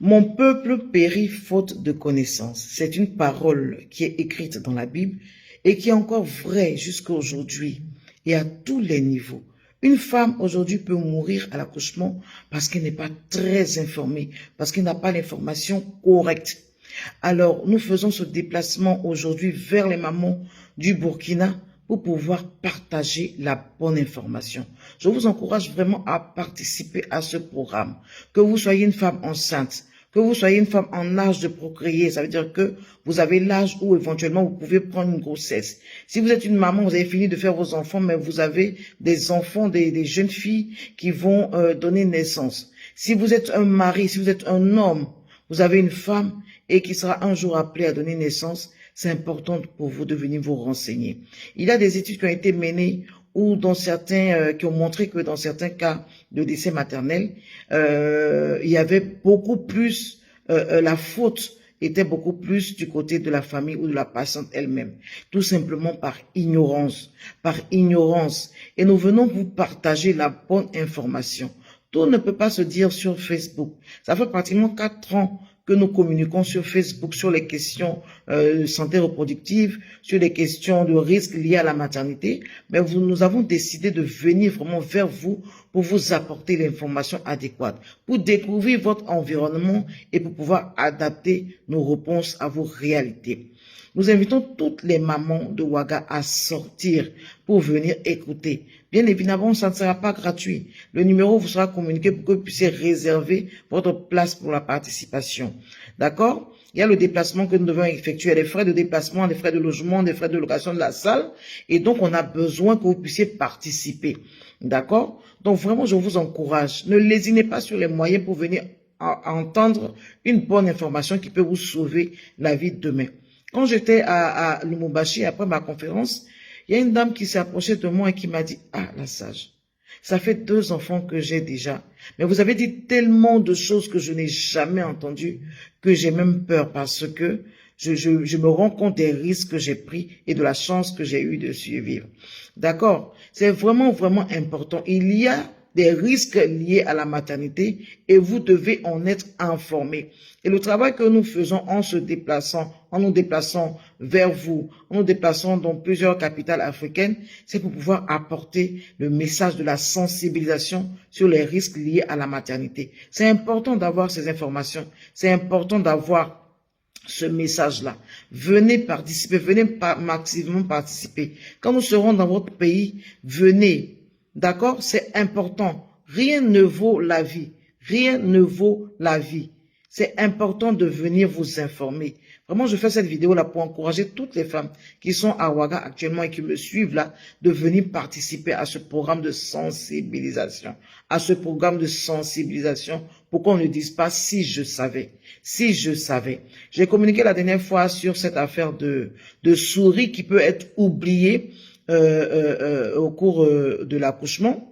Mon peuple périt faute de connaissance. C'est une parole qui est écrite dans la Bible et qui est encore vraie jusqu'à aujourd'hui et à tous les niveaux. Une femme aujourd'hui peut mourir à l'accouchement parce qu'elle n'est pas très informée, parce qu'elle n'a pas l'information correcte. Alors, nous faisons ce déplacement aujourd'hui vers les mamans du Burkina pour pouvoir partager la bonne information. Je vous encourage vraiment à participer à ce programme. Que vous soyez une femme enceinte, que vous soyez une femme en âge de procréer, ça veut dire que vous avez l'âge où éventuellement vous pouvez prendre une grossesse. Si vous êtes une maman, vous avez fini de faire vos enfants, mais vous avez des enfants, des jeunes filles qui vont donner naissance. Si vous êtes un mari, si vous êtes un homme, vous avez une femme et qui sera un jour appelée à donner naissance, c'est important pour vous de venir vous renseigner. Il y a des études qui ont été menées ou dans certains, qui ont montré que dans certains cas de décès maternel, il y avait beaucoup plus, la faute était beaucoup plus du côté de la famille ou de la patiente elle-même, tout simplement par ignorance, par ignorance. Et nous venons vous partager la bonne information. Tout ne peut pas se dire sur Facebook. Ça fait pratiquement 4 ans que nous communiquons sur Facebook sur les questions de santé reproductive, sur les questions de risques liés à la maternité, mais nous avons décidé de venir vraiment vers vous pour vous apporter l'information adéquate, pour découvrir votre environnement et pour pouvoir adapter nos réponses à vos réalités. Nous invitons toutes les mamans de Ouaga à sortir pour venir écouter. Bien évidemment, ça ne sera pas gratuit. Le numéro vous sera communiqué pour que vous puissiez réserver votre place pour la participation. D'accord? Il y a le déplacement que nous devons effectuer, les frais de déplacement, les frais de logement, les frais de location de la salle. Et donc, on a besoin que vous puissiez participer. D'accord? Donc, vraiment, je vous encourage. Ne lésinez pas sur les moyens pour venir entendre une bonne information qui peut vous sauver la vie demain. Quand j'étais à Lumumbashi, après ma conférence, il y a une dame qui s'est approchée de moi et qui m'a dit « Ah, la sage, ça fait 2 enfants que j'ai déjà. Mais vous avez dit tellement de choses que je n'ai jamais entendues que j'ai même peur parce que je me rends compte des risques que j'ai pris et de la chance que j'ai eue de survivre. » D'accord? C'est vraiment, vraiment important. Il y a des risques liés à la maternité et vous devez en être informé. Et le travail que nous faisons en nous déplaçant vers vous, en nous déplaçant dans plusieurs capitales africaines, c'est pour pouvoir apporter le message de la sensibilisation sur les risques liés à la maternité. C'est important d'avoir ces informations, c'est important d'avoir ce message-là. Venez participer, venez massivement participer. Quand nous serons dans votre pays, venez. D'accord? C'est important. Rien ne vaut la vie. Rien ne vaut la vie. C'est important de venir vous informer. Vraiment, je fais cette vidéo-là pour encourager toutes les femmes qui sont à Ouaga actuellement et qui me suivent là, de venir participer à ce programme de sensibilisation. À ce programme de sensibilisation pour qu'on ne dise pas si je savais. Si je savais. J'ai communiqué la dernière fois sur cette affaire de souris qui peut être oubliée au cours de l'accouchement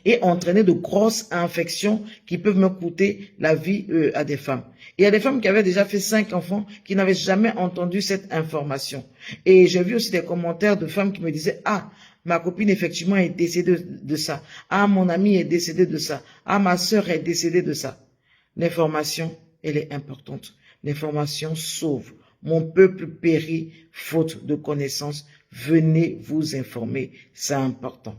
et entraîner de grosses infections qui peuvent me coûter la vie à des femmes. Il y a des femmes qui avaient déjà fait 5 enfants qui n'avaient jamais entendu cette information. Et j'ai vu aussi des commentaires de femmes qui me disaient « Ah, ma copine effectivement est décédée de ça. Ah, mon ami est décédé de ça. Ah, ma sœur est décédée de ça. » L'information, elle est importante. L'information sauve. Mon peuple périt faute de connaissances. Venez vous informer, c'est important.